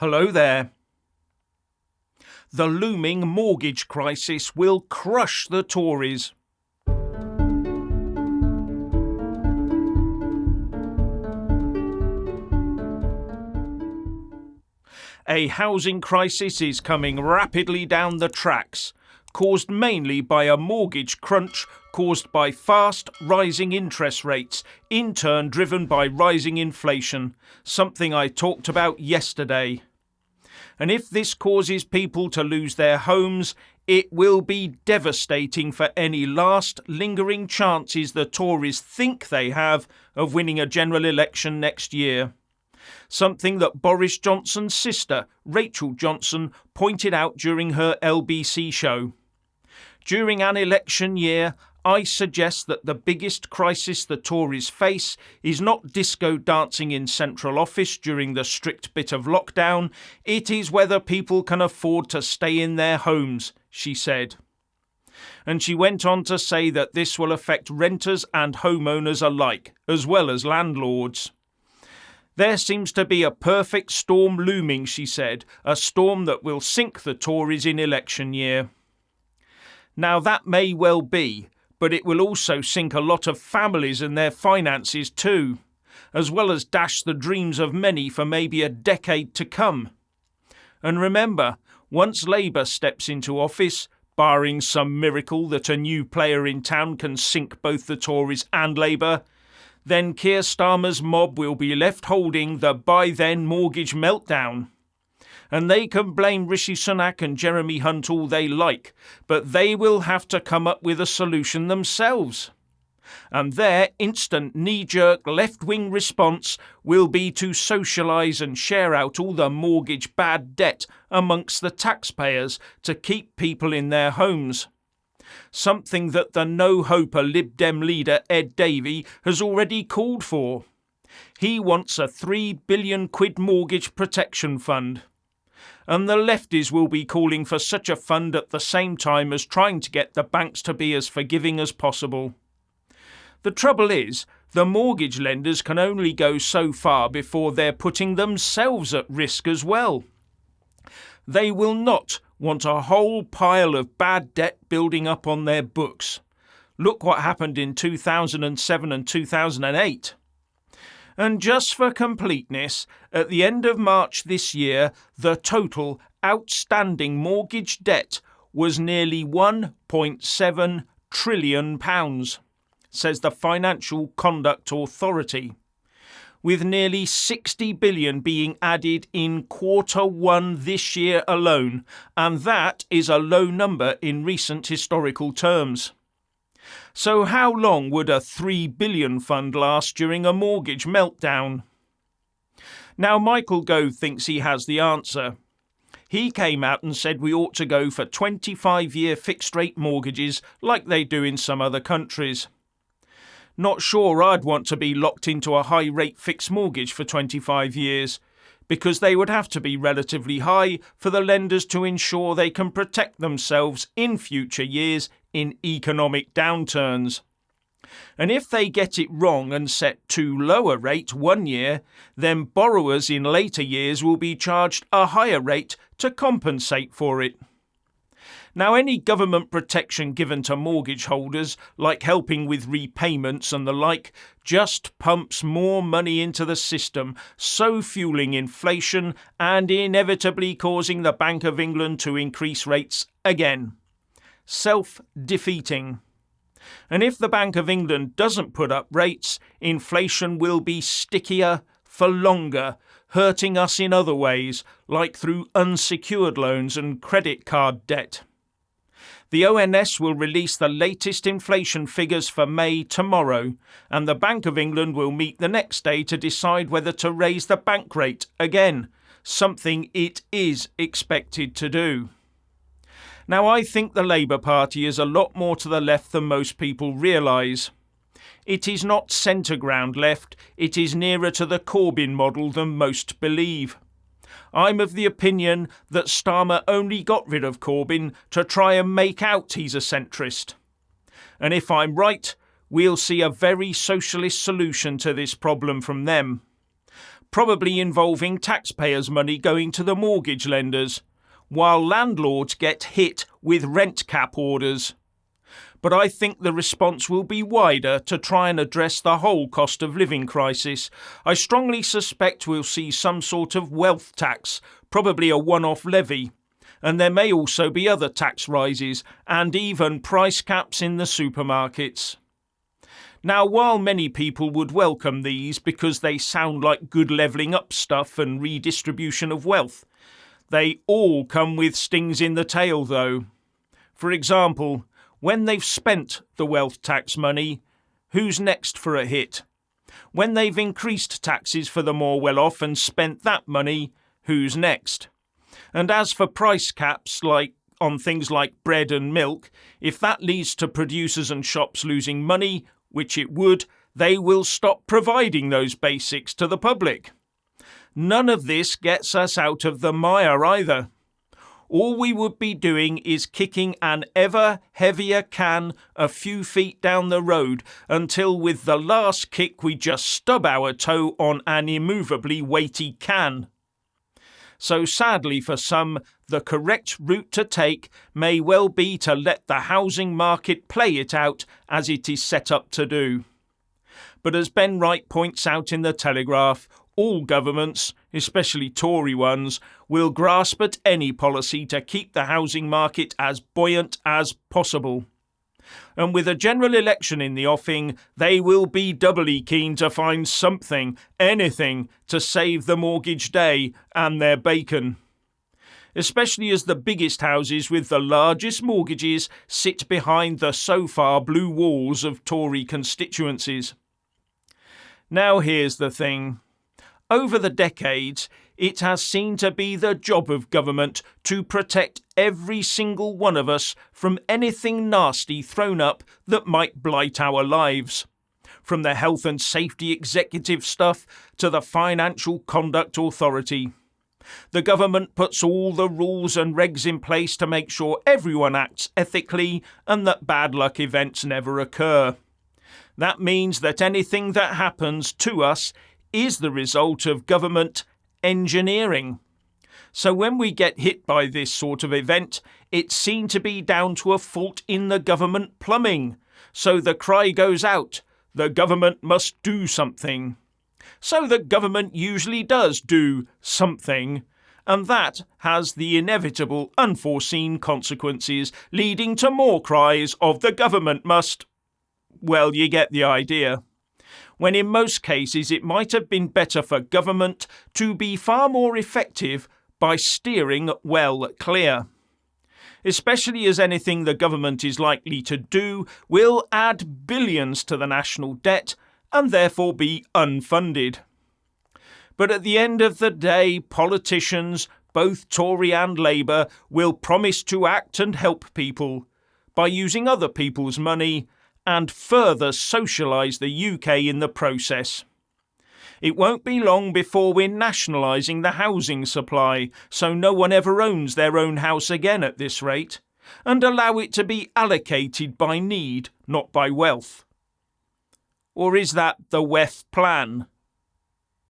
Hello there. The looming mortgage crisis will crush the Tories. A housing crisis is coming rapidly down the tracks, caused mainly by a mortgage crunch caused by fast rising interest rates, in turn driven by rising inflation, something I talked about yesterday. And if this causes people to lose their homes, it will be devastating for any last lingering chances the Tories think they have of winning a general election next year. Something that Boris Johnson's sister, Rachel Johnson, pointed out during her LBC show. During an election year, I suggest that the biggest crisis the Tories face is not disco dancing in central office during the strict bit of lockdown, it is whether people can afford to stay in their homes, she said. And she went on to say that this will affect renters and homeowners alike, as well as landlords. There seems to be a perfect storm looming, she said, a storm that will sink the Tories in election year. Now that may well be, but it will also sink a lot of families and their finances too, as well as dash the dreams of many for maybe a decade to come. And remember, once Labour steps into office, barring some miracle that a new player in town can sink both the Tories and Labour, then Keir Starmer's mob will be left holding the by-then mortgage meltdown. And they can blame Rishi Sunak and Jeremy Hunt all they like, but they will have to come up with a solution themselves. And their instant knee-jerk left-wing response will be to socialise and share out all the mortgage bad debt amongst the taxpayers to keep people in their homes. Something that the no-hoper Lib Dem leader Ed Davey has already called for. He wants a £3 billion mortgage protection fund. And the lefties will be calling for such a fund at the same time as trying to get the banks to be as forgiving as possible. The trouble is, the mortgage lenders can only go so far before they're putting themselves at risk as well. They will not want a whole pile of bad debt building up on their books. Look what happened in 2007 and 2008. And just for completeness, at the end of March this year, the total outstanding mortgage debt was nearly £1.7 trillion, says the Financial Conduct Authority, with nearly 60 billion being added in Q1 this year alone, and that is a low number in recent historical terms. So how long would a £3 billion fund last during a mortgage meltdown? Now Michael Gove thinks he has the answer. He came out and said we ought to go for 25-year fixed-rate mortgages like they do in some other countries. Not sure I'd want to be locked into a high-rate fixed mortgage for 25 years, because they would have to be relatively high for the lenders to ensure they can protect themselves in future years in economic downturns. And if they get it wrong and set too low a rate one year, then borrowers in later years will be charged a higher rate to compensate for it. Now, any government protection given to mortgage holders, like helping with repayments and the like, just pumps more money into the system, so fueling inflation and inevitably causing the Bank of England to increase rates again. Self-defeating. And if the Bank of England doesn't put up rates, inflation will be stickier for longer, hurting us in other ways, like through unsecured loans and credit card debt. The ONS will release the latest inflation figures for May tomorrow, and the Bank of England will meet the next day to decide whether to raise the bank rate again, something it is expected to do. Now, I think the Labour Party is a lot more to the left than most people realise. It is not centre ground left, it is nearer to the Corbyn model than most believe. I'm of the opinion that Starmer only got rid of Corbyn to try and make out he's a centrist. And if I'm right, we'll see a very socialist solution to this problem from them. probably involving taxpayers' money going to the mortgage lenders, while landlords get hit with rent cap orders. But I think the response will be wider to try and address the whole cost of living crisis. I strongly suspect we'll see some sort of wealth tax, probably a one-off levy. And there may also be other tax rises and even price caps in the supermarkets. Now, while many people would welcome these because they sound like good levelling up stuff and redistribution of wealth, they all come with stings in the tail though. For example, when they've spent the wealth tax money, who's next for a hit? When they've increased taxes for the more well-off and spent that money, who's next? And as for price caps, like on things like bread and milk, if that leads to producers and shops losing money, which it would, they will stop providing those basics to the public. None of this gets us out of the mire either. All we would be doing is kicking an ever heavier can a few feet down the road until with the last kick we just stub our toe on an immovably weighty can. So sadly for some, the correct route to take may well be to let the housing market play it out as it is set up to do. But as Ben Wright points out in the Telegraph, all governments, especially Tory ones, will grasp at any policy to keep the housing market as buoyant as possible. And with a general election in the offing, they will be doubly keen to find something, anything, to save the mortgage day and their bacon. Especially as the biggest houses with the largest mortgages sit behind the so far blue walls of Tory constituencies. Now here's the thing. Over the decades, it has seemed to be the job of government to protect every single one of us from anything nasty thrown up that might blight our lives. From the health and safety executive stuff to the financial conduct authority. The government puts all the rules and regs in place to make sure everyone acts ethically and that bad luck events never occur. That means that anything that happens to us is the result of government engineering. So when we get hit by this sort of event, it's seen to be down to a fault in the government plumbing. So the cry goes out, the government must do something. So the government usually does do something, and that has the inevitable unforeseen consequences, leading to more cries of the government must. Well, you get the idea. When in most cases it might have been better for government to be far more effective by steering well clear. Especially as anything the government is likely to do will add billions to the national debt and therefore be unfunded. But at the end of the day, politicians, both Tory and Labour, will promise to act and help people by using other people's money and further socialise the UK in the process. It won't be long before we're nationalising the housing supply, so no one ever owns their own house again at this rate, and allow it to be allocated by need, not by wealth. Or is that the WEF plan?